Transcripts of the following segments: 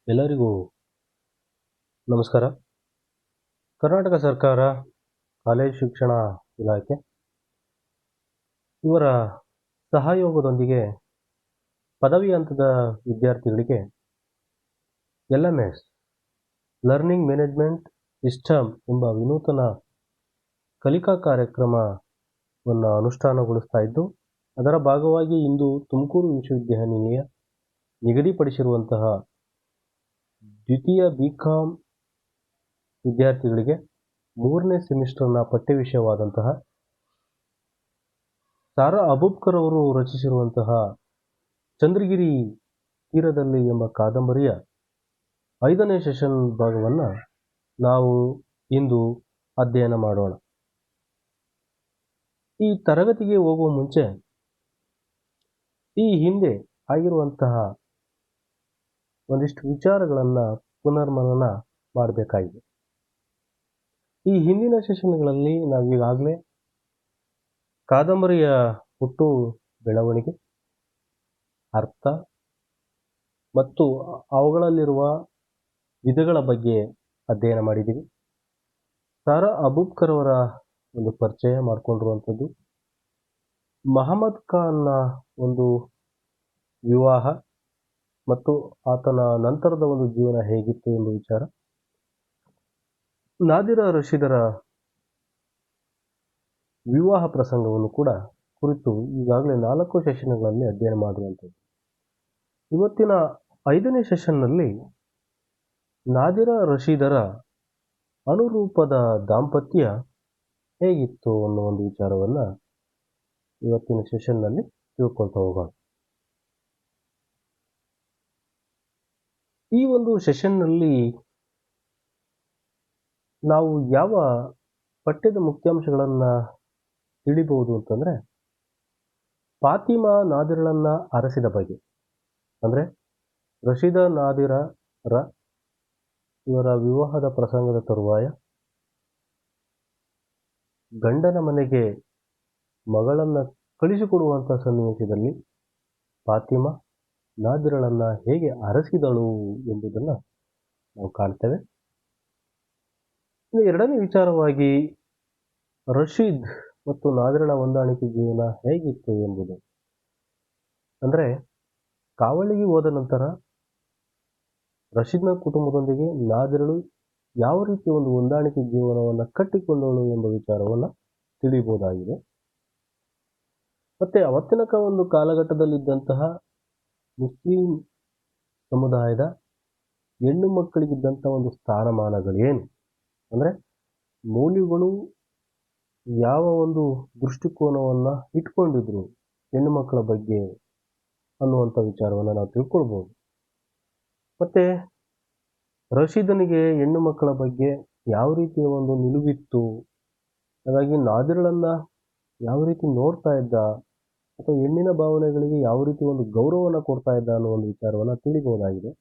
ಎಲ್ಲರಿಗೂ ನಮಸ್ಕಾರ. ಕರ್ನಾಟಕ ಸರ್ಕಾರ ಕಾಲೇಜು ಶಿಕ್ಷಣ ಇಲಾಖೆ ಇವರ ಸಹಯೋಗದೊಂದಿಗೆ ಪದವಿ ಹಂತದ ವಿದ್ಯಾರ್ಥಿಗಳಿಗೆ LMS ಲರ್ನಿಂಗ್ ಮ್ಯಾನೇಜ್ಮೆಂಟ್ ಸಿಸ್ಟಮ್ ಎಂಬ ವಿನೂತನ ಕಲಿಕಾ ಕಾರ್ಯಕ್ರಮವನ್ನು ಅನುಷ್ಠಾನಗೊಳಿಸ್ತಾ ಇದ್ದು, ಅದರ ಭಾಗವಾಗಿ ಇಂದು ತುಮಕೂರು ವಿಶ್ವವಿದ್ಯಾನಿಲಯ ನಿಗದಿಪಡಿಸಿರುವಂತಹ ದ್ವಿತೀಯ BCom ವಿದ್ಯಾರ್ಥಿಗಳಿಗೆ 3ನೇ ಸೆಮಿಸ್ಟರ್ನ ಪಠ್ಯ ವಿಷಯವಾದಂತಹ ಸಾರಾ ಅಬೂಬ್ಕರ್ ಅವರು ರಚಿಸಿರುವಂತಹ ಚಂದ್ರಗಿರಿ ತೀರದಲ್ಲಿ ಎಂಬ ಕಾದಂಬರಿಯ 5ನೇ ಸೆಷನ್ ಭಾಗವನ್ನು ನಾವು ಇಂದು ಅಧ್ಯಯನ ಮಾಡೋಣ. ಈ ತರಗತಿಗೆ ಹೋಗುವ ಮುಂಚೆ ಈ ಹಿಂದೆ ಆಗಿರುವಂತಹ ಒಂದಿಷ್ಟು ವಿಚಾರಗಳನ್ನು ಪುನರ್ಮನನ ಮಾಡಬೇಕಾಗಿದೆ. ಈ ಹಿಂದಿನ ಸೆಷನ್ಗಳಲ್ಲಿ ನಾವು ಈಗಾಗಲೇ ಕಾದಂಬರಿಯ ಹುಟ್ಟು ಬೆಳವಣಿಗೆ, ಅರ್ಥ ಮತ್ತು ಅವುಗಳಲ್ಲಿರುವ ವಿಧಗಳ ಬಗ್ಗೆ ಅಧ್ಯಯನ ಮಾಡಿದ್ದೀವಿ. ಸಾರಾ ಅಬೂಬ್ಕರ್ ಅವರ ಒಂದು ಪರಿಚಯ ಮಾಡಿಕೊಂಡಿರುವಂಥದ್ದು, ಮಹಮ್ಮದ್ ಖಾನ್ನ ಒಂದು ವಿವಾಹ ಮತ್ತು ಆತನ ನಂತರದ ಒಂದು ಜೀವನ ಹೇಗಿತ್ತು ಎಂಬ ವಿಚಾರ, ನಾದಿರಾ ರಶೀದರ ವಿವಾಹ ಪ್ರಸಂಗವನ್ನು ಕೂಡ ಕುರಿತು ಈಗಾಗಲೇ 4 ಸೆಷನ್ಗಳಲ್ಲಿ ಅಧ್ಯಯನ ಮಾಡುವಂಥದ್ದು. ಇವತ್ತಿನ 5ನೇ ಸೆಷನ್ನಲ್ಲಿ ನಾದಿರಾ ರಶೀದರ ಅನುರೂಪದ ದಾಂಪತ್ಯ ಹೇಗಿತ್ತು ಅನ್ನೋ ಒಂದು ವಿಚಾರವನ್ನು ಇವತ್ತಿನ ಸೆಷನ್ನಲ್ಲಿ ತಿಳ್ಕೊಳ್ತಾ ಹೋಗೋಣ. ಈ ಒಂದು ಸೆಷನ್ನಲ್ಲಿ ನಾವು ಯಾವ ಪಠ್ಯದ ಮುಖ್ಯಾಂಶಗಳನ್ನು ತಿಳಿಬಹುದು ಅಂತಂದರೆ, ಫಾತಿಮಾ ನಾದಿರಳನ್ನು ಅರಸಿದ ಬಗ್ಗೆ, ಅಂದರೆ ರಶೀದ ನಾದಿರರ ಇವರ ವಿವಾಹದ ಪ್ರಸಂಗದ ತರುವಾಯ ಗಂಡನ ಮನೆಗೆ ಮಗಳನ್ನು ಕಳಿಸಿಕೊಡುವಂಥ ಸನ್ನಿವೇಶದಲ್ಲಿ ಫಾತಿಮಾ ನಾದಿರಳನ್ನು ಹೇಗೆ ಅರಸಿದಳು ಎಂಬುದನ್ನು ನಾವು ಕಾಣ್ತೇವೆ. ಇನ್ನು ಎರಡನೇ ವಿಚಾರವಾಗಿ ರಶೀದ್ ಮತ್ತು ನಾದಿರಳ ಹೊಂದಾಣಿಕೆ ಜೀವನ ಹೇಗಿತ್ತು ಎಂಬುದು, ಅಂದರೆ ಕಾವಳಿಗೆ ಹೋದ ನಂತರ ರಶೀದ್ನ ಕುಟುಂಬದೊಂದಿಗೆ ನಾದಿರಳು ಯಾವ ರೀತಿಯ ಒಂದು ಹೊಂದಾಣಿಕೆ ಜೀವನವನ್ನು ಕಟ್ಟಿಕೊಂಡಳು ಎಂಬ ವಿಚಾರವನ್ನು ತಿಳಿಯಬಹುದಾಗಿದೆ. ಮತ್ತು ಅವತ್ತಿನ ಒಂದು ಕಾಲಘಟ್ಟದಲ್ಲಿದ್ದಂತಹ ಮುಸ್ಲಿಂ ಸಮುದಾಯದ ಹೆಣ್ಣು ಮಕ್ಕಳಿಗಿದ್ದಂಥ ಒಂದು ಸ್ಥಾನಮಾನಗಳೇನು, ಅಂದರೆ ಮೌಲ್ಯಗಳು ಯಾವ ಒಂದು ದೃಷ್ಟಿಕೋನವನ್ನು ಇಟ್ಕೊಂಡಿದ್ರು ಹೆಣ್ಣು ಮಕ್ಕಳ ಬಗ್ಗೆ ಅನ್ನುವಂಥ ವಿಚಾರವನ್ನು ನಾವು ತಿಳ್ಕೊಳ್ಬೋದು. ಮತ್ತು ರಶೀದನಿಗೆ ಹೆಣ್ಣು ಮಕ್ಕಳ ಬಗ್ಗೆ ಯಾವ ರೀತಿಯ ಒಂದು ನಿಲುವಿತ್ತು, ಹಾಗಾಗಿ ನಾದಿರಳನ್ನು ಯಾವ ರೀತಿ ನೋಡ್ತಾ ಇದ್ದ ಅಥವಾ ಹೆಣ್ಣಿನ ಭಾವನೆಗಳಿಗೆ ಯಾವ ರೀತಿ ಒಂದು ಗೌರವವನ್ನು ಕೊಡ್ತಾ ಇದ್ದ ಅನ್ನೋ ಒಂದು ವಿಚಾರವನ್ನು ತಿಳಿಬಹುದಾಗಿದೆ.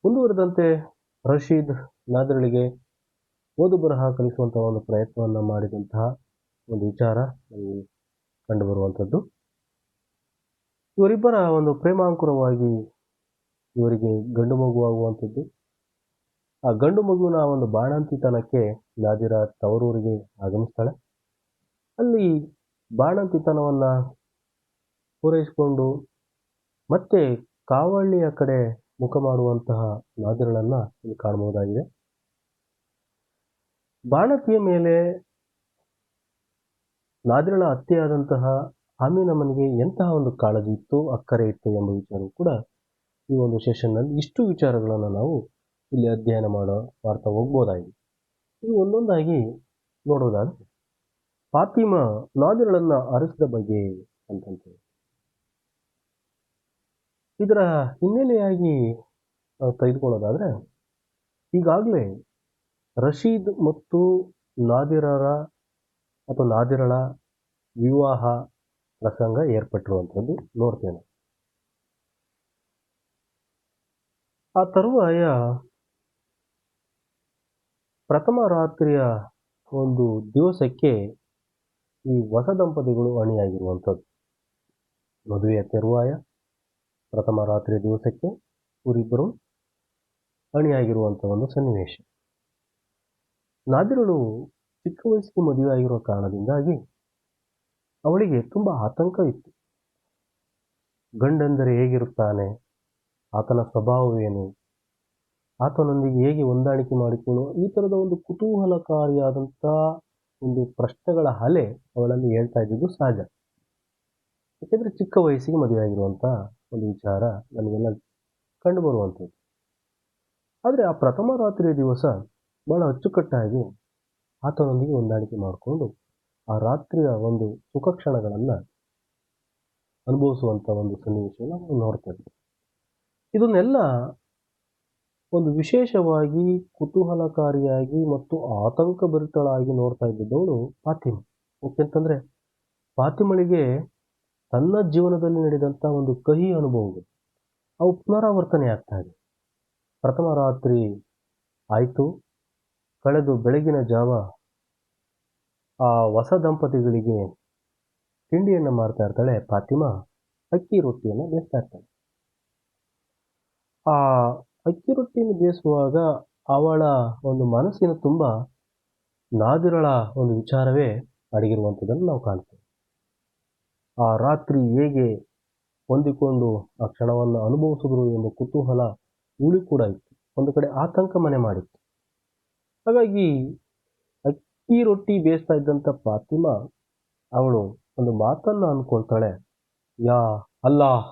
ಮುಂದುವರೆದಂತೆ ರಶೀದ್ ನಾದಿರಳಿಗೆ ಓದು ಬರಹ ಕಲಿಸುವಂತಹ ಒಂದು ಪ್ರಯತ್ನವನ್ನು ಮಾಡಿದಂತಹ ಒಂದು ವಿಚಾರ ನಮಗೆ ಕಂಡುಬರುವಂಥದ್ದು. ಇವರಿಬ್ಬರ ಒಂದು ಪ್ರೇಮಾಂಕುರವಾಗಿ ಇವರಿಗೆ ಗಂಡು ಮಗುವಾಗುವಂಥದ್ದು. ಆ ಗಂಡು ಮಗುವಿನ ಒಂದು ಬಾಣಂತಿತನಕ್ಕೆ ನಾದಿರಾ ತವರೂರಿಗೆ ಆಗಮಿಸ್ತಾಳೆ. ಅಲ್ಲಿ ಬಾಣಂತಿತನವನ್ನು ಪೂರೈಸಿಕೊಂಡು ಮತ್ತೆ ಕಾವಳಿಯ ಕಡೆ ಮುಖ ಮಾಡುವಂತಹ ನಾದಿರಳನ್ನು ಇಲ್ಲಿ ಕಾಣಬಹುದಾಗಿದೆ. ಬಾಣಂತಿಯ ಮೇಲೆ ನಾದಿರಳ ಅತ್ತೆಯಾದಂತಹ ಆಮಿನಮ್ಮನಿಗೆ ಎಂತಹ ಒಂದು ಕಾಳಜಿ ಇತ್ತು, ಅಕ್ಕರೆ ಇತ್ತು ಎಂಬ ವಿಚಾರವು ಕೂಡ ಈ ಒಂದು ಸೆಷನ್ನಲ್ಲಿ ಇಷ್ಟು ವಿಚಾರಗಳನ್ನು ನಾವು ಇಲ್ಲಿ ಅಧ್ಯಯನ ಮಾಡ್ತಾ ಹೋಗ್ಬೋದಾಗಿದೆ. ಇದು ಒಂದೊಂದಾಗಿ ನೋಡೋದಾದ್ರೆ, ಫಾತಿಮಾ ನಾದಿರಳನ್ನು ಅರಸಿದ ಬಗ್ಗೆ ಅಂತಂತೇಳಿ ಇದರ ಹಿನ್ನೆಲೆಯಾಗಿ ತೆಗೆದುಕೊಳ್ಳೋದಾದ್ರೆ, ಈಗಾಗಲೇ ರಶೀದ್ ಮತ್ತು ನಾದಿರರ ಅಥವಾ ನಾದಿರಳ ವಿವಾಹ ಪ್ರಸಂಗ ಏರ್ಪಟ್ಟಿರುವಂಥದ್ದು ನೋಡ್ತೇನೆ. ಆ ತರುವಾಯ ಪ್ರಥಮ ರಾತ್ರಿಯ ಒಂದು ದಿವಸಕ್ಕೆ ಈ ಹೊಸ ದಂಪತಿಗಳು ಅಣಿಯಾಗಿರುವಂಥದ್ದು. ಮದುವೆಯ ತರುವಾಯ ಪ್ರಥಮ ರಾತ್ರಿಯ ದಿವಸಕ್ಕೆ ಇವರಿಬ್ಬರು ಅಣಿಯಾಗಿರುವಂಥ ಒಂದು ಸನ್ನಿವೇಶ. ನಾದಿರಳು ಚಿಕ್ಕ ವಯಸ್ಸಿಗೆ ಮದುವೆ ಆಗಿರುವ ಕಾರಣದಿಂದಾಗಿ ಅವಳಿಗೆ ತುಂಬ ಆತಂಕ ಇತ್ತು. ಗಂಡೆಂದರೆ ಹೇಗಿರುತ್ತಾನೆ, ಆತನ ಸ್ವಭಾವವೇನು, ಆತನೊಂದಿಗೆ ಹೇಗೆ ಹೊಂದಾಣಿಕೆ ಮಾಡಿಕೊಳ್ಳುವ, ಈ ಥರದ ಒಂದು ಕುತೂಹಲಕಾರಿಯಾದಂಥ ಒಂದು ಪ್ರಶ್ನೆಗಳ ಅಲೆ ಅವಳಲ್ಲಿ ಹೇಳ್ತಾ ಇದ್ದಿದ್ದು ಸಹಜ. ಯಾಕೆಂದರೆ ಚಿಕ್ಕ ವಯಸ್ಸಿಗೆ ಮದುವೆ ಆಗಿರುವಂಥ ಒಂದು ವಿಚಾರ ನಮಗೆಲ್ಲ ಕಂಡು ಬರುವಂಥದ್ದು. ಆದರೆ ಆ ಪ್ರಥಮ ರಾತ್ರಿಯ ದಿವಸ ಬಹಳ ಅಚ್ಚುಕಟ್ಟಾಗಿ ಆತನೊಂದಿಗೆ ಹೊಂದಾಣಿಕೆ ಮಾಡಿಕೊಂಡು ಆ ರಾತ್ರಿಯ ಒಂದು ಸುಖ ಕ್ಷಣಗಳನ್ನು ಅನುಭವಿಸುವಂಥ ಒಂದು ಸನ್ನಿವೇಶವನ್ನು ನಾವು ನೋಡ್ತೇವೆ. ಇದನ್ನೆಲ್ಲ ಒಂದು ವಿಶೇಷವಾಗಿ ಕುತೂಹಲಕಾರಿಯಾಗಿ ಮತ್ತು ಆತಂಕಭರಿತಳಾಗಿ ನೋಡ್ತಾ ಇದ್ದಿದ್ದವಳು ಫಾತಿಮಾ. ಯಾಕೆಂತಂದರೆ ಫಾತಿಮಳಿಗೆ ತನ್ನ ಜೀವನದಲ್ಲಿ ನಡೆದಂಥ ಒಂದು ಕಹಿ ಅನುಭವಗಳು ಅವು ಪುನರಾವರ್ತನೆ ಆಗ್ತಾ ಇದೆ. ಪ್ರಥಮ ರಾತ್ರಿ ಆಯಿತು, ಕಳೆದು ಬೆಳಗಿನ ಜಾವ ಆ ಹೊಸ ದಂಪತಿಗಳಿಗೆ ತಿಂಡಿಯನ್ನು ಮಾಡ್ತಾ ಇರ್ತಾಳೆ ಫಾತಿಮಾ. ಅಕ್ಕಿ ರೊಟ್ಟಿಯನ್ನು ಬೇಯಿಸ್ತಾ ಇರ್ತಾಳೆ. ಆ ಅಕ್ಕಿ ರೊಟ್ಟಿಯನ್ನು ಬೇಯಿಸುವಾಗ ಅವಳ ಒಂದು ಮನಸ್ಸಿನ ತುಂಬ ನಾದಿರಳ ಒಂದು ವಿಚಾರವೇ ಅಡಗಿರುವಂಥದ್ದನ್ನು ನಾವು ಕಾಣ್ತೇವೆ. ಆ ರಾತ್ರಿ ಹೇಗೆ ಹೊಂದಿಕೊಂಡು ಆ ಕ್ಷಣವನ್ನು ಅನುಭವಿಸಿದ್ರು ಎಂಬ ಕುತೂಹಲ ಇವಳು ಕೂಡ ಇತ್ತು. ಒಂದು ಕಡೆ ಆತಂಕ ಮನೆ ಮಾಡಿತ್ತು. ಹಾಗಾಗಿ ಅಕ್ಕಿ ರೊಟ್ಟಿ ಬೇಯಿಸ್ತಾ ಇದ್ದಂಥ ಫಾತಿಮಾ ಅವಳು ಒಂದು ಮಾತನ್ನು ಅಂದ್ಕೊಳ್ತಾಳೆ, ಯಾ ಅಲ್ಲಾಹ್,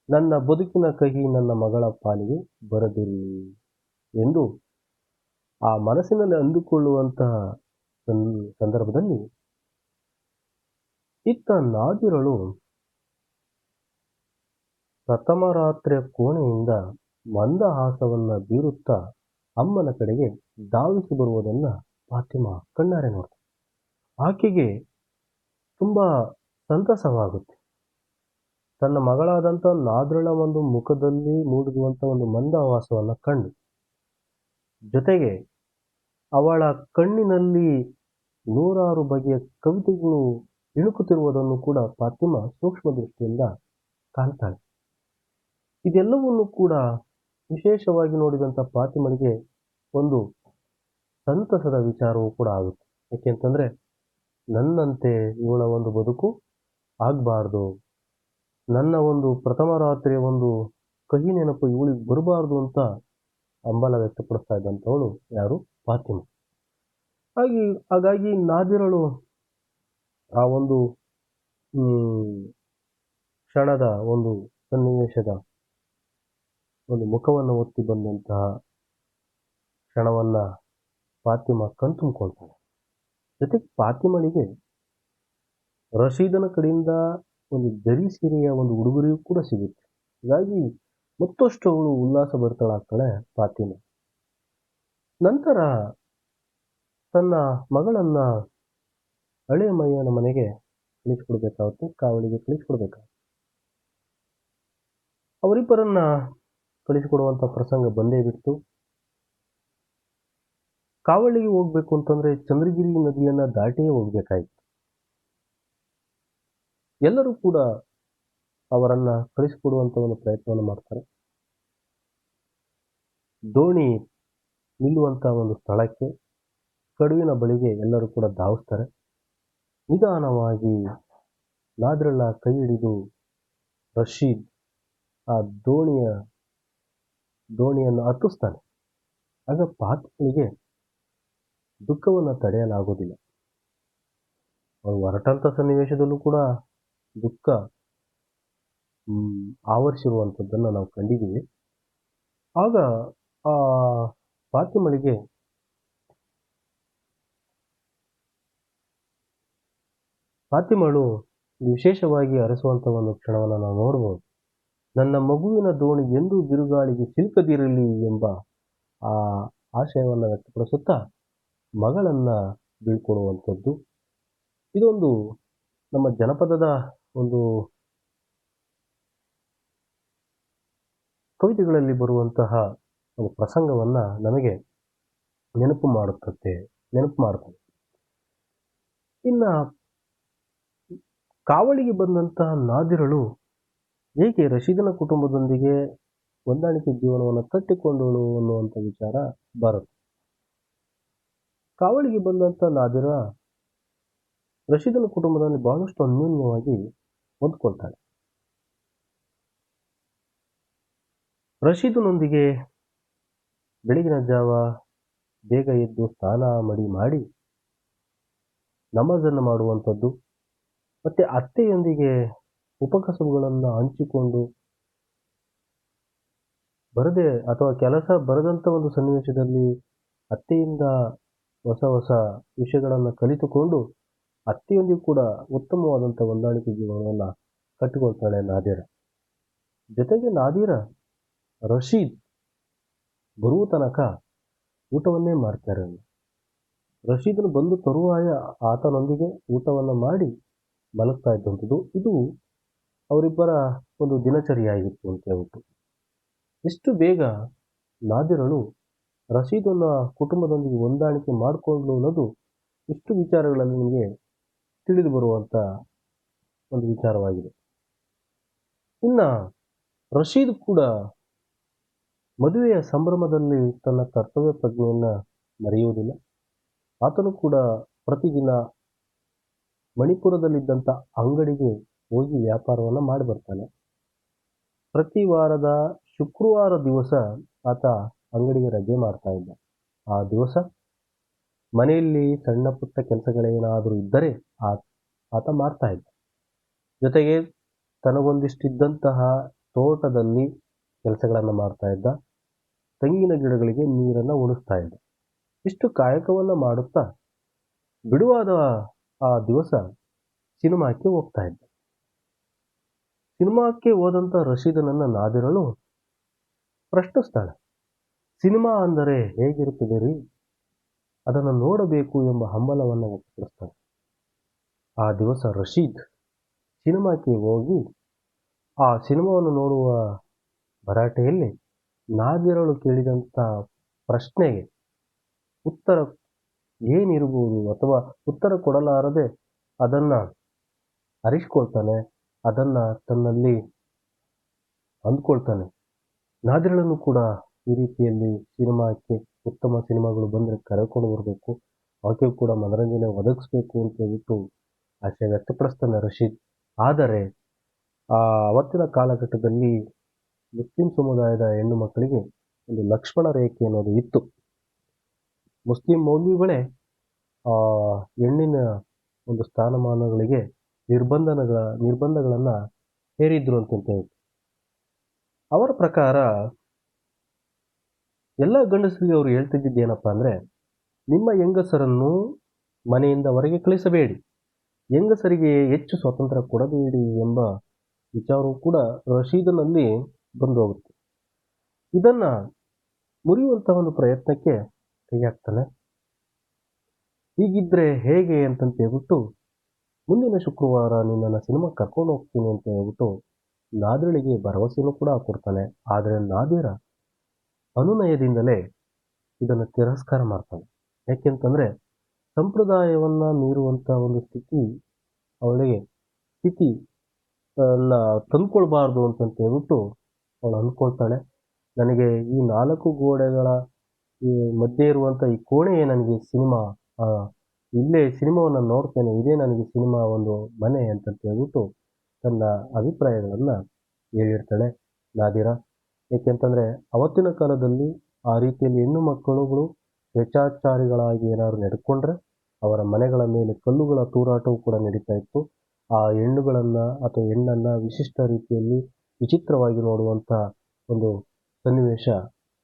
ನನ್ನ ಬದುಕಿನ ಕಹಿ ನನ್ನ ಮಗಳ ಪಾಲಿಗೆ ಬರದಿರಲಿ ಎಂದು ಆ ಮನಸ್ಸಿನಲ್ಲಿ ಅಂದುಕೊಳ್ಳುವಂತಹ ಸಂದರ್ಭದಲ್ಲಿ ಇತ್ತ ನಾದಿರಳು ಪ್ರಥಮ ರಾತ್ರಿಯ ಕೋಣೆಯಿಂದ ಮಂದಹಾಸವನ್ನು ಬೀರುತ್ತಾ ಅಮ್ಮನ ಕಡೆಗೆ ಧಾವಿಸಿ ಬರುವುದನ್ನು ಫಾತಿಮಾ ಕಣ್ಣಾರೆ ನೋಡ್ತಾಳೆ. ಆಕೆಗೆ ತುಂಬ ಸಂತಸವಾಗುತ್ತೆ. ತನ್ನ ಮಗಳಾದಂಥ ನಾದಿರಳ ಒಂದು ಮುಖದಲ್ಲಿ ಮೂಡಿರುವಂಥ ಒಂದು ಮಂದಹಾಸವನ್ನು ಕಂಡು, ಜೊತೆಗೆ ಅವಳ ಕಣ್ಣಿನಲ್ಲಿ ನೂರಾರು ಬಗೆಯ ಕವಿತೆಗಳು ಇಣುಕುತ್ತಿರುವುದನ್ನು ಕೂಡ ಫಾತಿಮಾ ಸೂಕ್ಷ್ಮ ದೃಷ್ಟಿಯಿಂದ ಕಾಣ್ತಾಳೆ. ಇದೆಲ್ಲವನ್ನು ಕೂಡ ವಿಶೇಷವಾಗಿ ನೋಡಿದಂಥ ಫಾತಿಮಳಿಗೆ ಒಂದು ಸಂತಸದ ವಿಚಾರವೂ ಕೂಡ ಆಗುತ್ತೆ. ಏಕೆಂತಂದರೆ ನನ್ನಂತೆ ಇವಳ ಒಂದು ಬದುಕು ಆಗಬಾರ್ದು, ನನ್ನ ಒಂದು ಪ್ರಥಮ ರಾತ್ರಿಯ ಒಂದು ಕಹಿ ನೆನಪು ಇವಳಿಗೆ ಬರಬಾರ್ದು ಅಂತ ಹಂಬಲ ವ್ಯಕ್ತಪಡಿಸ್ತಾ ಇದ್ದಂಥವಳು ಯಾರು? ಫಾತಿಮಾ. ಹಾಗಾಗಿ ನಾದಿರಳು ಆ ಒಂದು ಕ್ಷಣದ ಒಂದು ಸನ್ನಿವೇಶದ ಒಂದು ಮುಖವನ್ನು ಒತ್ತಿ ಬಂದಂತಹ ಕ್ಷಣವನ್ನು ಫಾತಿಮಾ ಕಣ್ತುಂಬಿಕೊಳ್ತಾಳೆ. ಜೊತೆಗೆ ಫಾತಿಮಳಿಗೆ ರಶೀದನ ಕಡೆಯಿಂದ ಒಂದು ಜರಿ ಸೀರೆಯ ಒಂದು ಉಡುಗೊರೆಯೂ ಕೂಡ ಸಿಗುತ್ತೆ. ಹೀಗಾಗಿ ಮತ್ತಷ್ಟು ಅವಳು ಉಲ್ಲಾಸ ಭರಿತಳಾಗ್ತಾಳೆ ಫಾತಿಮಾ. ನಂತರ ತನ್ನ ಮಗಳನ್ನು ಹಳೆಯ ಮೈಯನ ಮನೆಗೆ ಕಳಿಸ್ಕೊಡ್ಬೇಕಾಗುತ್ತೆ, ಕಾವಲಿಗೆ ಕಳಿಸ್ಕೊಡ್ಬೇಕಾಗುತ್ತೆ. ಅವರಿಬ್ಬರನ್ನ ಕಳಿಸಿಕೊಡುವಂಥ ಪ್ರಸಂಗ ಬಂದೇ ಬಿಟ್ಟು, ಕಾವಲಿಗೆ ಹೋಗ್ಬೇಕು ಅಂತಂದ್ರೆ ಚಂದ್ರಗಿರಿ ನದಿಯನ್ನ ದಾಟಿಯೇ ಹೋಗ್ಬೇಕಾಯ್ತು. ಎಲ್ಲರೂ ಕೂಡ ಅವರನ್ನ ಕಳಿಸಿಕೊಡುವಂತ ಒಂದು ಪ್ರಯತ್ನವನ್ನು ಮಾಡ್ತಾರೆ. ದೋಣಿ ನಿಲ್ಲುವಂತ ಒಂದು ಸ್ಥಳಕ್ಕೆ ಕಡುವಿನ ಬಳಿಗೆ ಎಲ್ಲರೂ ಕೂಡ ಧಾವಿಸ್ತಾರೆ. ನಿಧಾನವಾಗಿ ನಾದಿರಳ ಕೈ ಹಿಡಿದು ರಶೀದ್ ಆ ದೋಣಿಯನ್ನು ಹತ್ತಿಸ್ತಾನೆ. ಆಗ ಫಾತಿಮಳಿಗೆ ದುಃಖವನ್ನು ತಡೆಯಲಾಗೋದಿಲ್ಲ. ಅವಳು ಹೊರಟಂಥ ಸನ್ನಿವೇಶದಲ್ಲೂ ಕೂಡ ದುಃಖ ಆವರಿಸಿರುವಂಥದ್ದನ್ನು ನಾವು ಕಂಡಿದ್ದೀವಿ. ಆಗ ಆ ಫಾತಿಮಳು ವಿಶೇಷವಾಗಿ ಅರಸುವಂಥ ಒಂದು ಕ್ಷಣವನ್ನು ನಾವು ನೋಡ್ಬೋದು. ನನ್ನ ಮಗುವಿನ ದೋಣಿ ಎಂದೂ ಬಿರುಗಾಳಿಗೆ ಸಿಲುಕದಿರಲಿ ಎಂಬ ಆ ಆಶಯವನ್ನು ವ್ಯಕ್ತಪಡಿಸುತ್ತಾ ಮಗಳನ್ನ ಬೀಳ್ಕೊಡುವಂಥದ್ದು. ಇದೊಂದು ನಮ್ಮ ಜನಪದದ ಒಂದು ಕವಿತೆಗಳಲ್ಲಿ ಬರುವಂತಹ ಒಂದು ಪ್ರಸಂಗವನ್ನ ನಮಗೆ ನೆನಪು ಮಾಡುತ್ತದೆ. ಇನ್ನ ಕಾವಲಿಗೆ ಬಂದಂತಹ ನಾದಿರಳು ಹೇಗೆ ರಶೀದನ ಕುಟುಂಬದೊಂದಿಗೆ ಹೊಂದಾಣಿಕೆ ಜೀವನವನ್ನು ಕಟ್ಟಿಕೊಂಡಳು ಅನ್ನುವಂಥ ವಿಚಾರ ಬರುತ್ತೆ. ಕಾವಲಿಗೆ ಬಂದಂಥ ನಾದಿರ ರಶೀದನ ಕುಟುಂಬದಲ್ಲಿ ಬಹಳಷ್ಟು ಅನ್ಯೋನ್ಯವಾಗಿ ಹೊಂದ್ಕೊಳ್ತಾಳೆ. ರಶೀದನೊಂದಿಗೆ ಬೆಳಗಿನ ಜಾವ ಬೇಗ ಎದ್ದು ಸ್ನಾನ ಮಡಿ ಮಾಡಿ ನಮಾಜನ್ನು ಮಾಡುವಂಥದ್ದು, ಮತ್ತು ಅತ್ತೆಯೊಂದಿಗೆ ಉಪಕಸಬುಗಳನ್ನು ಹಂಚಿಕೊಂಡು ಬರದೆ ಅಥವಾ ಕೆಲಸ ಬರದಂಥ ಒಂದು ಸನ್ನಿವೇಶದಲ್ಲಿ ಅತ್ತೆಯಿಂದ ಹೊಸ ಹೊಸ ವಿಷಯಗಳನ್ನು ಕಲಿತುಕೊಂಡು ಅತ್ತೆಯೊಂದಿಗೆ ಕೂಡ ಉತ್ತಮವಾದಂಥ ಹೊಂದಾಣಿಕೆ ಜೀವನವನ್ನು ಕಟ್ಟಿಕೊಳ್ತಾಳೆ ನಾದಿರ. ಜೊತೆಗೆ ನಾದಿರ ರಶೀದ್ ಬರುವ ತನಕ ಊಟವನ್ನೇ ಮಾಡ್ತಾರೆ. ರಶೀದನು ಬಂದು ತರುವಾಯ ಆತನೊಂದಿಗೆ ಊಟವನ್ನು ಮಾಡಿ ಮಲಗ್ತಾ ಇದ್ದಂಥದ್ದು. ಇದು ಅವರಿಬ್ಬರ ಒಂದು ದಿನಚರಿಯಾಗಿತ್ತು ಅಂತ ಹೇಳ್ಬಿಟ್ಟು. ಎಷ್ಟು ಬೇಗ ನಾದಿರಳು ರಶೀದನ ಕುಟುಂಬದೊಂದಿಗೆ ಹೊಂದಾಣಿಕೆ ಮಾಡಿಕೊಂಡ್ಲು ಅನ್ನೋದು ಇಷ್ಟು ವಿಚಾರಗಳಲ್ಲಿ ನಿಮಗೆ ತಿಳಿದು ಬರುವಂಥ ಒಂದು ವಿಚಾರವಾಗಿದೆ. ಇನ್ನು ರಶೀದ್ ಕೂಡ ಮದುವೆಯ ಸಂಭ್ರಮದಲ್ಲಿ ತನ್ನ ಕರ್ತವ್ಯ ಪ್ರಜ್ಞೆಯನ್ನು ಮರೆಯುವುದಿಲ್ಲ. ಆತನು ಕೂಡ ಪ್ರತಿದಿನ ಮಣಿಪುರದಲ್ಲಿದ್ದಂಥ ಅಂಗಡಿಗೆ ಹೋಗಿ ವ್ಯಾಪಾರವನ್ನು ಮಾಡಿ ಬರ್ತಾನೆ. ಪ್ರತಿ ವಾರದ ಶುಕ್ರವಾರ ದಿವಸ ಆತ ಅಂಗಡಿಗೆ ರಜೆ ಮಾಡ್ತಾ ಇದ್ದ. ಆ ದಿವಸ ಮನೆಯಲ್ಲಿ ಸಣ್ಣ ಪುಟ್ಟ ಕೆಲಸಗಳೇನಾದರೂ ಇದ್ದರೆ ಆತ ಮಾಡ್ತಾ ಇದ್ದ. ಜೊತೆಗೆ ತನಗೊಂದಿಷ್ಟಿದ್ದಂತಹ ತೋಟದಲ್ಲಿ ಕೆಲಸಗಳನ್ನು ಮಾಡ್ತಾ ಇದ್ದ. ತೆಂಗಿನ ಗಿಡಗಳಿಗೆ ನೀರನ್ನು ಉಣಿಸ್ತಾ ಇದ್ದ. ಇಷ್ಟು ಕಾಯಕವನ್ನು ಮಾಡುತ್ತಾ ಬಿಡುವಾದ ಆ ದಿವಸ ಸಿನಿಮಾಕ್ಕೆ ಹೋಗ್ತಾ ಇದ್ದ. ಸಿನಿಮಾಕ್ಕೆ ಹೋದಂಥ ರಶೀದನನ್ನು ನಾದಿರಳು ಪ್ರಶ್ನಿಸ್ತಾಳೆ. ಸಿನಿಮಾ ಅಂದರೆ ಹೇಗಿರುತ್ತದೆ ರೀ, ಅದನ್ನು ನೋಡಬೇಕು ಎಂಬ ಹಂಬಲವನ್ನು ವ್ಯಕ್ತಪಡಿಸ್ತಾಳೆ. ಆ ದಿವಸ ರಶೀದ್ ಸಿನಿಮಾಕ್ಕೆ ಹೋಗಿ ಆ ಸಿನಿಮಾವನ್ನು ನೋಡುವ ಭರಾಟೆಯಲ್ಲಿ ನಾದಿರಳು ಕೇಳಿದಂಥ ಪ್ರಶ್ನೆಗೆ ಉತ್ತರ ಏನಿರ್ಬೋದು ಅಥವಾ ಉತ್ತರ ಕೊಡಲಾರದೆ ಅದನ್ನು ಅರಿಸ್ಕೊಳ್ತಾನೆ, ಅದನ್ನು ತನ್ನಲ್ಲಿ ಅಂದ್ಕೊಳ್ತಾನೆ. ನಾದಿರಳನ್ನು ಕೂಡ ಈ ರೀತಿಯಲ್ಲಿ ಸಿನಿಮಾಕ್ಕೆ ಉತ್ತಮ ಸಿನಿಮಾಗಳು ಬಂದರೆ ಕರೆದುಕೊಂಡು ಬರಬೇಕು, ಆಕೆಗೂ ಕೂಡ ಮನರಂಜನೆ ಒದಗಿಸ್ಬೇಕು ಅಂತ ಹೇಳ್ಬಿಟ್ಟು ಆಸೆ ವ್ಯಕ್ತಪಡಿಸ್ತಾನೆ ರಶೀದ್. ಆದರೆ ಅವತ್ತಿನ ಕಾಲಘಟ್ಟದಲ್ಲಿ ಮುಸ್ಲಿಂ ಸಮುದಾಯದ ಹೆಣ್ಣು ಮಕ್ಕಳಿಗೆ ಒಂದು ಲಕ್ಷ್ಮಣ ರೇಖೆ ಅನ್ನೋದು ಇತ್ತು. ಮುಸ್ಲಿಂ ಮೌಲ್ವಿಗಳೇ ಹೆಣ್ಣಿನ ಒಂದು ಸ್ಥಾನಮಾನಗಳಿಗೆ ನಿರ್ಬಂಧಗಳನ್ನು ಹೇರಿದ್ರು ಅಂತಂತ ಹೇಳಿ. ಅವರ ಪ್ರಕಾರ ಎಲ್ಲ ಗಂಡಸರಿಗೆ ಅವರು ಹೇಳ್ತಿದ್ದಿದ್ದು ಏನಪ್ಪ ಅಂದರೆ, ನಿಮ್ಮ ಹೆಂಗಸರನ್ನು ಮನೆಯಿಂದ ಹೊರಗೆ ಕಳಿಸಬೇಡಿ, ಹೆಂಗಸರಿಗೆ ಹೆಚ್ಚು ಸ್ವಾತಂತ್ರ್ಯ ಕೊಡಬೇಡಿ ಎಂಬ ವಿಚಾರವೂ ಕೂಡ ರಶೀದನಲ್ಲಿ ಬಂದು ಹೋಗುತ್ತೆ. ಇದನ್ನು ಮುರಿಯುವಂಥ ಒಂದು ಪ್ರಯತ್ನಕ್ಕೆ ಕೈ ಹಾಕ್ತಾನೆ. ಹೀಗಿದ್ರೆ ಹೇಗೆ ಅಂತಂತ ಹೇಳ್ಬಿಟ್ಟು ಮುಂದಿನ ಶುಕ್ರವಾರ ನಿನ್ನನ್ನು ಸಿನಿಮಾಕ್ಕೆ ಕರ್ಕೊಂಡು ಹೋಗ್ತೀನಿ ಅಂತ ಹೇಳ್ಬಿಟ್ಟು ನಾದಿರಳಿಗೆ ಭರವಸೆಯನ್ನು ಕೂಡ ಕೊಡ್ತಾನೆ. ಆದರೆ ನಾದಿರ ಅನುನಯದಿಂದಲೇ ಇದನ್ನು ತಿರಸ್ಕಾರ ಮಾಡ್ತಾನೆ. ಯಾಕೆಂತಂದರೆ ಸಂಪ್ರದಾಯವನ್ನು ಮೀರುವಂಥ ಒಂದು ಅವಳಿಗೆ ಸ್ಥಿತಿ ತಂದ್ಕೊಳ್ಬಾರ್ದು ಅಂತಂತ ಹೇಳ್ಬಿಟ್ಟು ಅವಳು ಅಂದ್ಕೊಳ್ತಾಳೆ. ನನಗೆ ಈ 4 ಗೋಡೆಗಳ ಈ ಮಧ್ಯೆ ಇರುವಂಥ ಈ ಕೋಣೆಯೇ ನನಗೆ ಸಿನಿಮಾ, ಇಲ್ಲೇ ಸಿನಿಮಾವನ್ನು ನೋಡ್ತೇನೆ, ಇದೇ ನನಗೆ ಸಿನಿಮಾ ಒಂದು ಮನೆ ಅಂತಂತ ಹೇಳ್ಬಿಟ್ಟು ತನ್ನ ಅಭಿಪ್ರಾಯಗಳನ್ನು ಹೇಳಿರ್ತಾಳೆ ನಾದಿರ. ಏಕೆಂತಂದರೆ ಅವತ್ತಿನ ಕಾಲದಲ್ಲಿ ಆ ರೀತಿಯಲ್ಲಿ ಹೆಣ್ಣು ಮಕ್ಕಳುಗಳು ಸ್ವೇಚ್ಛಾಚಾರಿಗಳಾಗಿ ಏನಾದ್ರು ನಡ್ಕೊಂಡ್ರೆ ಅವರ ಮನೆಗಳ ಮೇಲೆ ಕಲ್ಲುಗಳ ತೂರಾಟವೂ ಕೂಡ ನಡೀತಾ ಇತ್ತು. ಆ ಹೆಣ್ಣುಗಳನ್ನು ಅಥವಾ ಹೆಣ್ಣನ್ನು ವಿಶಿಷ್ಟ ರೀತಿಯಲ್ಲಿ ವಿಚಿತ್ರವಾಗಿ ನೋಡುವಂಥ ಒಂದು ಸನ್ನಿವೇಶ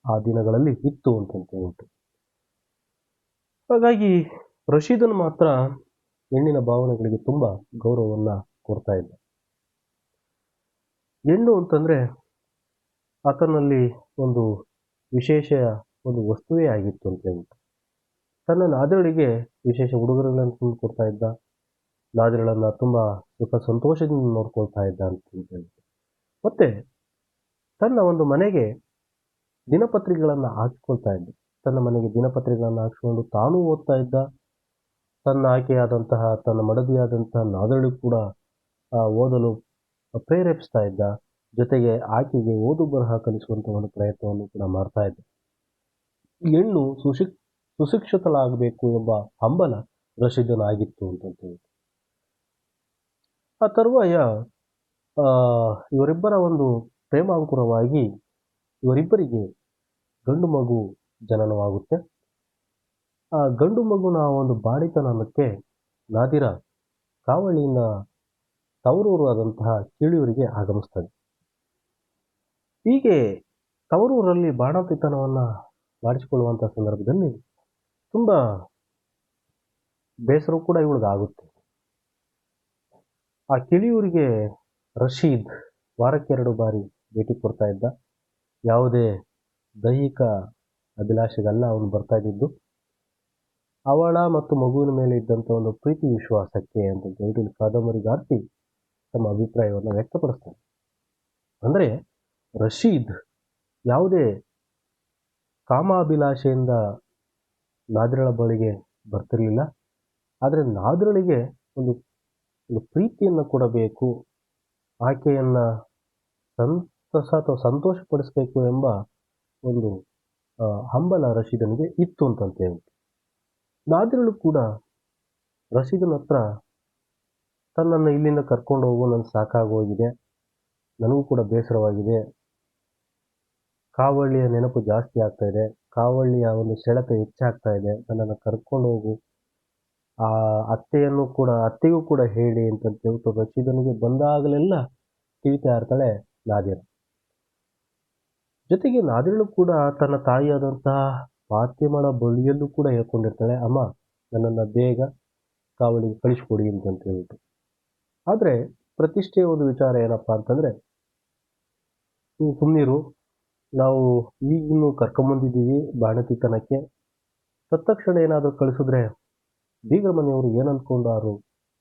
ಆ ದಿನಗಳಲ್ಲಿ ಇತ್ತು ಅಂತಂತ ಉಂಟು. ಹಾಗಾಗಿ ರಶೀದನ್ ಮಾತ್ರ ಹೆಣ್ಣಿನ ಭಾವನೆಗಳಿಗೆ ತುಂಬ ಗೌರವವನ್ನು ಕೊಡ್ತಾ ಇದ್ದ. ಹೆಣ್ಣು ಅಂತಂದರೆ ಆತನಲ್ಲಿ ಒಂದು ವಿಶೇಷ ಒಂದು ವಸ್ತುವೇ ಆಗಿತ್ತು ಅಂತ ಹೇಳ್ಬಿಟ್ಟು ತನ್ನ ನಾದಿರಳಿಗೆ ವಿಶೇಷ ಉಡುಗೊರೆಗಳನ್ನು ತಂದು ಕೊಡ್ತಾ ಇದ್ದ. ನಾದಿರಳನ್ನು ತುಂಬ ಸುಖ ಸಂತೋಷದಿಂದ ನೋಡ್ಕೊಳ್ತಾ ಇದ್ದ ಅಂತ ಹೇಳ್ಬಿಟ್ಟು ಮತ್ತು ತನ್ನ ಒಂದು ಮನೆಗೆ ದಿನಪತ್ರಿಕೆಗಳನ್ನು ಹಾಕಿಕೊಳ್ತಾ ಇದ್ದ. ತನ್ನ ಮನೆಗೆ ದಿನಪತ್ರಿಕೆಗಳನ್ನು ಹಾಕಿಕೊಂಡು ತಾನೂ ಓದ್ತಾ ಇದ್ದ. ತನ್ನ ಆಯ್ಕೆಯಾದಂತಹ ತನ್ನ ಮಡದಿಯಾದಂತಹ ನಾದಿರಳು ಕೂಡ ಓದಲು ಪ್ರೇರೇಪಿಸ್ತಾ ಇದ್ದ. ಜೊತೆಗೆ ಆಕೆಗೆ ಓದು ಬರಹ ಕಲಿಸುವಂಥ ಒಂದು ಪ್ರಯತ್ನವನ್ನು ಕೂಡ ಮಾಡ್ತಾ ಇದ್ದ. ಹೆಣ್ಣು ಸುಶಿಕ್ಷಿತಳಾಗಬೇಕು ಎಂಬ ಹಂಬಲ ರಶೀದನಾಗಿತ್ತು ಅಂತಂತೇಳಿ. ಆ ತರುವಾಯ ಇವರಿಬ್ಬರ ಒಂದು ಪ್ರೇಮಾಂಕುರವಾಗಿ ಇವರಿಬ್ಬರಿಗೆ ಗಂಡು ಮಗು ಜನನವಾಗುತ್ತೆ. ಆ ಗಂಡು ಮಗುನ ಒಂದು ಬಾಡಿತನಕ್ಕೆ ನಾದಿರ ಕಾವಳಿನ ತವರೂರು ಆದಂತಹ ಕೀಳಿಯೂರಿಗೆ ಆಗಮಿಸ್ತದೆ. ಹೀಗೆ ತವರೂರಲ್ಲಿ ಬಾಣಂತಿತನವನ್ನು ಮಾಡಿಸಿಕೊಳ್ಳುವಂಥ ಸಂದರ್ಭದಲ್ಲಿ ತುಂಬ ಬೇಸರ ಕೂಡ ಇವಳಿಗಾಗುತ್ತೆ. ಆ ಕಿಳಿಯೂರಿಗೆ ರಶೀದ್ ವಾರಕ್ಕೆ 2 ಬಾರಿ ಭೇಟಿ ಕೊಡ್ತಾ ಇದ್ದ. ಯಾವುದೇ ದೈಹಿಕ ಅಭಿಲಾಷೆಗಲ್ಲ ಅವನು ಬರ್ತಾ ಇದ್ದಿದ್ದು, ಅವಳ ಮತ್ತು ಮಗುವಿನ ಮೇಲೆ ಇದ್ದಂಥ ಒಂದು ಪ್ರೀತಿ ವಿಶ್ವಾಸಕ್ಕೆ ಅಂತ ಹೇಳಿ ಕಾದಂಬರಿಗಾರ್ತಿ ತಮ್ಮ ಅಭಿಪ್ರಾಯವನ್ನು ವ್ಯಕ್ತಪಡಿಸ್ತಾರೆ. ಅಂದರೆ ರಶೀದ್ ಯಾವುದೇ ಕಾಮಾಭಿಲಾಷೆಯಿಂದ ನಾದಿರಳ ಬಳಿಗೆ ಬರ್ತಿರಲಿಲ್ಲ. ಆದರೆ ನಾದಿರಳಿಗೆ ಒಂದು ಪ್ರೀತಿಯನ್ನು ಕೊಡಬೇಕು, ಆಕೆಯನ್ನು ಸಂತೋಷಪಡಿಸಬೇಕು ಎಂಬ ಒಂದು ಹಂಬಲ ರಶೀದನಿಗೆ ಇತ್ತು ಅಂತಂತೇಳಿ. ನಾದಿರಳು ಕೂಡ ರಶೀದನ ಹತ್ರ ತನ್ನನ್ನು ಇಲ್ಲಿಂದ ಕರ್ಕೊಂಡು ಹೋಗು, ನನಗೆ ಸಾಕಾಗೋಗಿದೆ, ನನಗೂ ಕೂಡ ಬೇಸರವಾಗಿದೆ, ಕಾವಳಿಯ ನೆನಪು ಜಾಸ್ತಿ ಆಗ್ತಾ ಇದೆ, ಕಾವಳಿಯ ಒಂದು ಸೆಳೆತ ಹೆಚ್ಚಾಗ್ತಾ ಇದೆ, ನನ್ನನ್ನು ಕರ್ಕೊಂಡು ಹೋಗು, ಆ ಅತ್ತೆಗೂ ಕೂಡ ಹೇಳಿ ಅಂತ ಹೇಳ್ಬಿಟ್ಟು ರಶೀದನಿಗೆ ಬಂದಾಗಲೆಲ್ಲ ತಿಳಿತಾ ಇರ್ತಾಳೆ ನಾದಿರ. ಜೊತೆಗೆ ನಾದಿರಳು ಕೂಡ ತನ್ನ ತಾಯಿಯಾದಂತಹ ಫಾತಿಮಳ ಬಳಿಯಲ್ಲೂ ಕೂಡ ಹೇಳ್ಕೊಂಡಿರ್ತಾಳೆ, ಅಮ್ಮ ನನ್ನನ್ನು ಬೇಗ ಕಾವಳಿಗೆ ಕಳಿಸ್ಕೊಡಿ ಅಂತ ಹೇಳ್ಬಿಟ್ಟು. ಆದರೆ ಪ್ರತಿಷ್ಠೆಯ ಒಂದು ವಿಚಾರ ಏನಪ್ಪ ಅಂತಂದರೆ, ನೀವು ಸುಮ್ಮನಿರು, ನಾವು ಈಗಿನ್ನೂ ಕರ್ಕೊಂಬಂದಿದ್ದೀವಿ ಬಾಣತಿತನಕ್ಕೆ, ತತ್ಕ್ಷಣ ಏನಾದರೂ ಕಳಿಸಿದ್ರೆ ಬೀಗರ ಮನೆಯವರು ಏನಂದ್ಕೊಂಡಾರು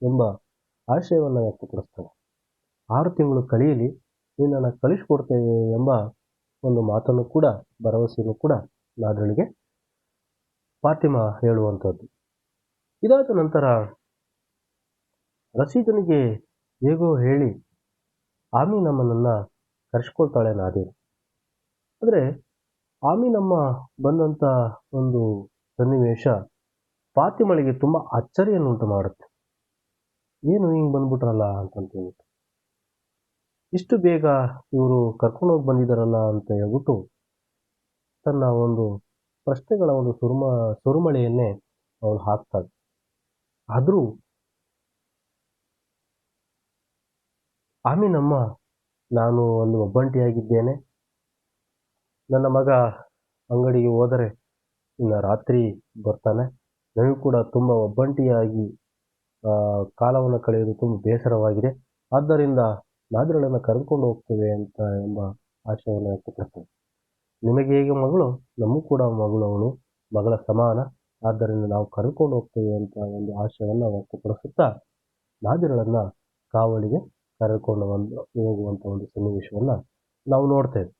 ಎಂಬ ಆಶಯವನ್ನು ವ್ಯಕ್ತಪಡಿಸ್ತಾಳೆ. 6 ತಿಂಗಳು ಕಳೆಯಲಿ, ನಿನ್ನನ್ನು ಕಳಿಸ್ಕೊಡ್ತೇವೆ ಎಂಬ ಒಂದು ಮಾತನ್ನು ಕೂಡ, ಭರವಸೆಯನ್ನು ಕೂಡ ನಾದಿರಳಿಗೆ ಫಾತಿಮಾ ಹೇಳುವಂಥದ್ದು. ಇದಾದ ನಂತರ ರಶೀದನಿಗೆ ಹೇಗೋ ಹೇಳಿ ಆಮೀನಮ್ಮನನ್ನು ಕರೆಸ್ಕೊಳ್ತಾಳೆ ನಾದಿರ. ಆದರೆ ಆಮೀನಮ್ಮ ಬಂದಂಥ ಒಂದು ಸನ್ನಿವೇಶ ಫಾತಿಮಳಿಗೆ ತುಂಬ ಅಚ್ಚರಿಯನ್ನುಂಟು ಮಾಡುತ್ತೆ. ಏನು ಹಿಂಗೆ ಬಂದ್ಬಿಟ್ರಲ್ಲ ಅಂತಂತೇಳ್ಬಿಟ್ಟು, ಇಷ್ಟು ಬೇಗ ಇವರು ಕರ್ಕೊಂಡೋಗಿ ಬಂದಿದ್ದಾರಲ್ಲ ಅಂತ ಹೇಳ್ಬಿಟ್ಟು ತನ್ನ ಒಂದು ಪ್ರಶ್ನೆಗಳ ಒಂದು ಸುರುಮಳೆಯನ್ನೇ ಅವಳು ಹಾಕ್ತಾಳೆ. ಆದರೂ ಆಮೀನಮ್ಮ, ನಾನು ಅಲ್ಲಿ ಒಬ್ಬಂಟಿಯಾಗಿದ್ದೇನೆ, ನನ್ನ ಮಗ ಅಂಗಡಿಗೆ ಹೋದರೆ ಇನ್ನು ರಾತ್ರಿ ಬರ್ತಾನೆ, ನನಗೂ ಕೂಡ ತುಂಬ ಒಬ್ಬಂಟಿಯಾಗಿ ಕಾಲವನ್ನು ಕಳೆಯುವುದು ತುಂಬ ಬೇಸರವಾಗಿದೆ, ಆದ್ದರಿಂದ ನಾದಿರಳನ್ನು ಕರೆದುಕೊಂಡು ಹೋಗ್ತೇವೆ ಅಂತ ಎಂಬ ಆಶಯವನ್ನು ವ್ಯಕ್ತಪಡಿಸ್ತಾನೆ. ನಿಮಗೆ ಹೇಗೆ ಮಗಳು, ನಮಗೂ ಕೂಡ ಮಗಳು, ಅವಳು ಮಗಳ ಸಮಾನ, ಆದ್ದರಿಂದ ನಾವು ಕರೆದುಕೊಂಡು ಹೋಗ್ತೇವೆ ಅಂತ ಒಂದು ಆಶಯವನ್ನು ವ್ಯಕ್ತಪಡಿಸುತ್ತಾ ನಾದಿರಳನ್ನು ಕಾವಳಿಗೆ ಕರೆದುಕೊಂಡು ಹೋಗುವಂಥ ಒಂದು ಸನ್ನಿವೇಶವನ್ನು ನಾವು ನೋಡ್ತೇವೆ.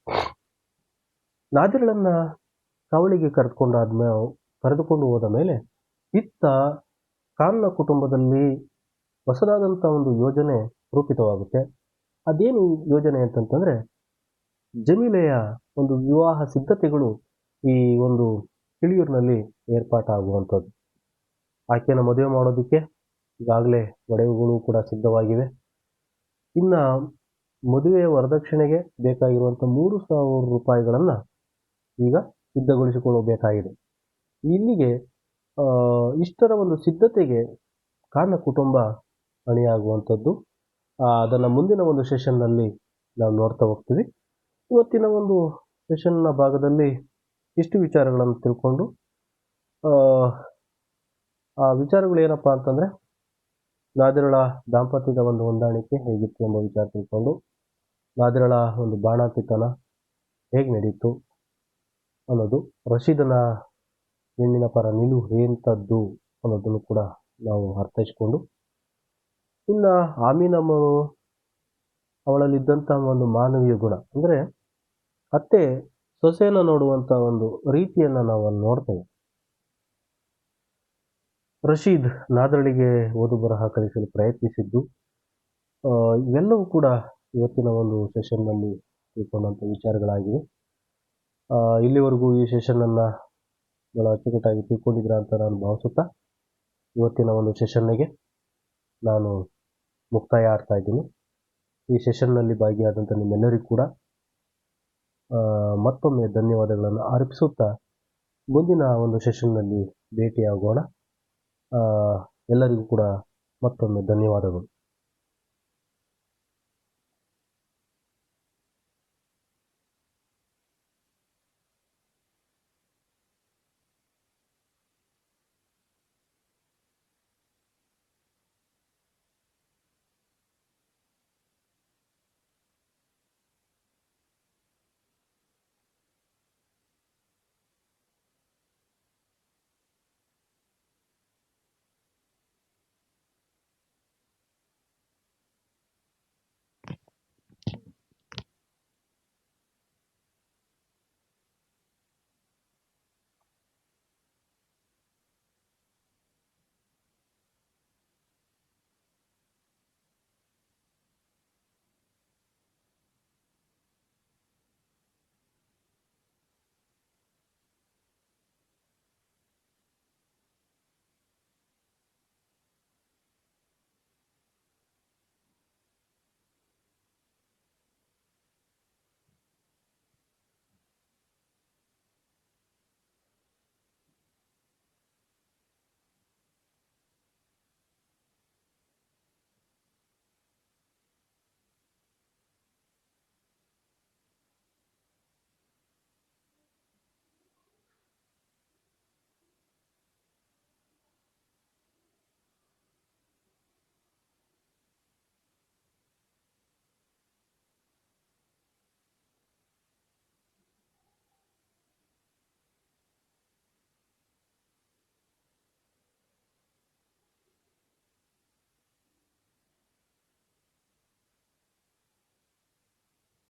ನಾದಿರಳನ್ನು ಕಾವಳಿಗೆ ಕರೆದುಕೊಂಡು ಹೋದ ಮೇಲೆ ಇತ್ತ ಖಾನ್ನ ಕುಟುಂಬದಲ್ಲಿ ಹೊಸದಾದಂಥ ಒಂದು ಯೋಜನೆ ರೂಪಿತವಾಗುತ್ತೆ. ಅದೇನು ಯೋಜನೆ ಅಂತಂತಂದರೆ, ಜಮೀಲೆಯ ಒಂದು ವಿವಾಹ ಸಿದ್ಧತೆಗಳು ಈ ಒಂದು ಕಿಳಿಯೂರಿನಲ್ಲಿ ಏರ್ಪಾಟಾಗುವಂಥದ್ದು. ಆಕೆಯನ್ನು ಮದುವೆ ಮಾಡೋದಕ್ಕೆ ಈಗಾಗಲೇ ಒಡವೆಗಳು ಕೂಡ ಸಿದ್ಧವಾಗಿವೆ. ಇನ್ನು ಮದುವೆಯ ವರದಕ್ಷಿಣೆಗೆ ಬೇಕಾಗಿರುವಂಥ 3,000 ರೂಪಾಯಿಗಳನ್ನು ಈಗ ಸಿದ್ಧಗೊಳಿಸಿಕೊಳ್ಳಬೇಕಾಗಿದೆ. ಇಲ್ಲಿಗೆ ಇಷ್ಟರ ಒಂದು ಸಿದ್ಧತೆಗೆ ಖಾನ್ನ ಕುಟುಂಬ ಅಣಿಯಾಗುವಂಥದ್ದು. ಅದನ್ನು ಮುಂದಿನ ಒಂದು ಸೆಷನ್ನಲ್ಲಿ ನಾವು ನೋಡ್ತಾ ಹೋಗ್ತೀವಿ. ಇವತ್ತಿನ ಒಂದು ಸೆಷನ್ನ ಭಾಗದಲ್ಲಿ ಇಷ್ಟು ವಿಚಾರಗಳನ್ನು ತಿಳ್ಕೊಂಡು, ಆ ವಿಚಾರಗಳು ಏನಪ್ಪ ಅಂತಂದರೆ, ನಾದಿರಳ ದಾಂಪತ್ಯದ ಒಂದು ಹೊಂದಾಣಿಕೆ ಹೇಗಿತ್ತು ಎಂಬ ವಿಚಾರ ತಿಳ್ಕೊಂಡು, ನಾದಿರಳ ಒಂದು ಬಾಣಂತಿತನ ಹೇಗೆ ನಡೀತು ಅನ್ನೋದು, ರಶೀದನ ಹೆಣ್ಣಿನ ಪರ ನಿಲುವು ಎಂಥದ್ದು ಅನ್ನೋದನ್ನು ಕೂಡ ನಾವು ಅರ್ಥೈಸಿಕೊಂಡು, ಇನ್ನು ಆಮೀನಮ್ಮನು ಅವಳಲ್ಲಿದ್ದಂಥ ಒಂದು ಮಾನವೀಯ ಗುಣ, ಅಂದರೆ ಅತ್ತೆ ಸೊಸೆಯನ್ನು ನೋಡುವಂಥ ಒಂದು ರೀತಿಯನ್ನು ನಾವು ಅಲ್ಲಿ ನೋಡ್ತೇವೆ. ರಶೀದ್ ನಾದಿರಳಿಗೆ ಓದು ಬರಹ ಕಲಿಸಲು ಪ್ರಯತ್ನಿಸಿದ್ದು, ಇವೆಲ್ಲವೂ ಕೂಡ ಇವತ್ತಿನ ಒಂದು ಸೆಷನ್ನಲ್ಲಿ ತಿಳ್ಕೊಂಡಂಥ ವಿಚಾರಗಳಾಗಿವೆ. ಇಲ್ಲಿವರೆಗೂ ಈ ಸೆಷನ್ನನ್ನು ಭಾಳ ಅಚ್ಚುಕಟ್ಟಾಗಿ ತಿಳ್ಕೊಂಡಿದ್ದೀರಾ ಅಂತ ನಾನು ಭಾವಿಸುತ್ತಾ ಇವತ್ತಿನ ಒಂದು ಸೆಷನ್ನಿಗೆ ನಾನು ಮುಕ್ತಾಯ ಆಡ್ತಾ ಇದ್ದೀನಿ. ಈ ಸೆಷನ್ನಲ್ಲಿ ಭಾಗಿಯಾದಂಥ ನಿಮ್ಮೆಲ್ಲರಿಗೂ ಕೂಡ ಮತ್ತೊಮ್ಮೆ ಧನ್ಯವಾದಗಳನ್ನು ಅರ್ಪಿಸುತ್ತಾ ಮುಂದಿನ ಒಂದು ಸೆಷನ್ನಲ್ಲಿ ಭೇಟಿಯಾಗೋಣ. ಎಲ್ಲರಿಗೂ ಕೂಡ ಮತ್ತೊಮ್ಮೆ ಧನ್ಯವಾದಗಳು.